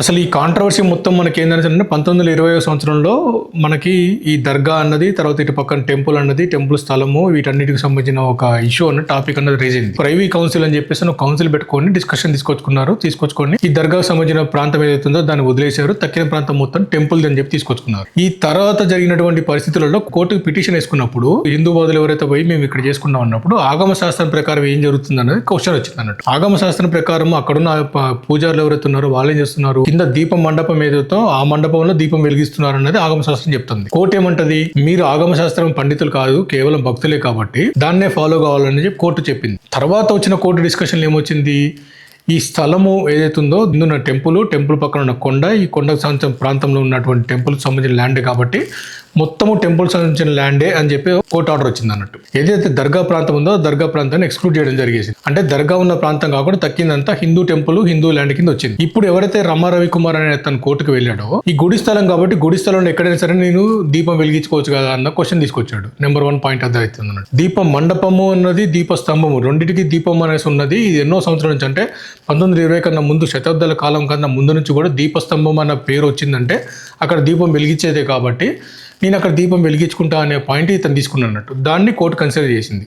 అసలు ఈ కాంట్రవర్సీ మొత్తం మనకి ఏంటంటే 1920 సంవత్సరంలో మనకి ఈ దర్గా అన్నది, తర్వాత ఇటు పక్కన టెంపుల్ అన్నది, టెంపుల్ స్థలము, వీటన్నిటికి సంబంధించిన ఒక ఇష్యూ అన్న టాపిక్ అన్నది రేజ్ అయింది. ప్రైవీ కౌన్సిల్ అని చెప్పేసి ఒక కౌన్సిల్ పెట్టుకొని డిస్కషన్ తీసుకొచ్చుకొని ఈ దర్గాకు సంబంధించిన ప్రాంతం ఏదైతుందో దాన్ని వదిలేశారు. తక్కిన ప్రాంతం మొత్తం టెంపుల్ అని చెప్పి తీసుకొచ్చుకున్నారు. ఈ తర్వాత జరిగినటువంటి పరిస్థితులలో కోర్టుకు పిటిషన్ వేసుకున్నప్పుడు హిందూ బాధలు ఎవరైతే పోయి మేము ఇక్కడ చేసుకున్నాం అన్నప్పుడు ఆగమ శాస్త్రం ప్రకారం ఏం జరుగుతుంది అన్నది క్వశ్చన్ వచ్చింది అన్నట్టు. ఆగమ శాస్త్రం ప్రకారం అక్కడున్న పూజారులు ఎవరైతే ఉన్నారో వాళ్ళు ఏం చేస్తున్నారు, కింద దీపం మండపం ఏదైతే ఆ మండపంలో దీపం వెలిగిస్తున్నారు అన్నది ఆగమ శాస్త్రం చెప్తుంది. కోర్టు ఏమంటది, మీరు ఆగమ శాస్త్రం పండితులు కాదు, కేవలం భక్తులే కాబట్టి దాన్నే ఫాలో కావాలని చెప్పి కోర్టు చెప్పింది. తర్వాత వచ్చిన కోర్టు డిస్కషన్లు ఏమొచ్చింది, ఈ స్థలము ఏదైతుందో ఉన్న టెంపుల్ పక్కన ఉన్న కొండ, ఈ కొండకు సంబంధించిన ప్రాంతంలో ఉన్నటువంటి టెంపుల్ సంబంధించిన ల్యాండే కాబట్టి మొత్తము టెంపుల్ సంబంధించిన ల్యాండే అని చెప్పి కోర్టు ఆర్డర్ వచ్చింది అన్నట్టు. ఏదైతే దర్గా ప్రాంతం ఉందో దర్గా ప్రాంతాన్ని ఎక్స్క్లూడ్ చేయడం జరిగేది. అంటే దర్గా ఉన్న ప్రాంతం కాకుండా తక్కిందంతా హిందూ టెంపుల్, హిందూ ల్యాండ్ కింద వచ్చింది. ఇప్పుడు ఎవరైతే రమా రవికుమార్ అనే తన కోర్టుకు వెళ్ళాడో, ఈ గుడి స్థలం కాబట్టి గుడి స్థలంలో ఎక్కడైనా సరే నేను దీపం వెలిగించుకోవచ్చు కదా అన్న క్వశ్చన్ తీసుకొచ్చాడు. నెంబర్ 1 పాయింట్ అది అవుతుంది అన్నట్టు. దీపం మండపము అన్నది, దీప స్తంభము రెండింటికి దీపం అనేసి ఉన్నది. ఇది ఎన్నో సంవత్సరాల నుంచి, అంటే 1920 కన్నా ముందు, శతాబ్దాల కాలం కన్నా ముందు నుంచి కూడా దీపస్తంభం అన్న పేరు వచ్చిందంటే అక్కడ దీపం వెలిగించేదే కాబట్టి నేను అక్కడ దీపం వెలిగించుకుంటా అనే పాయింట్ ఇతను తీసుకున్నట్టు. దాన్ని కోర్టు కన్సిడర్ చేసింది.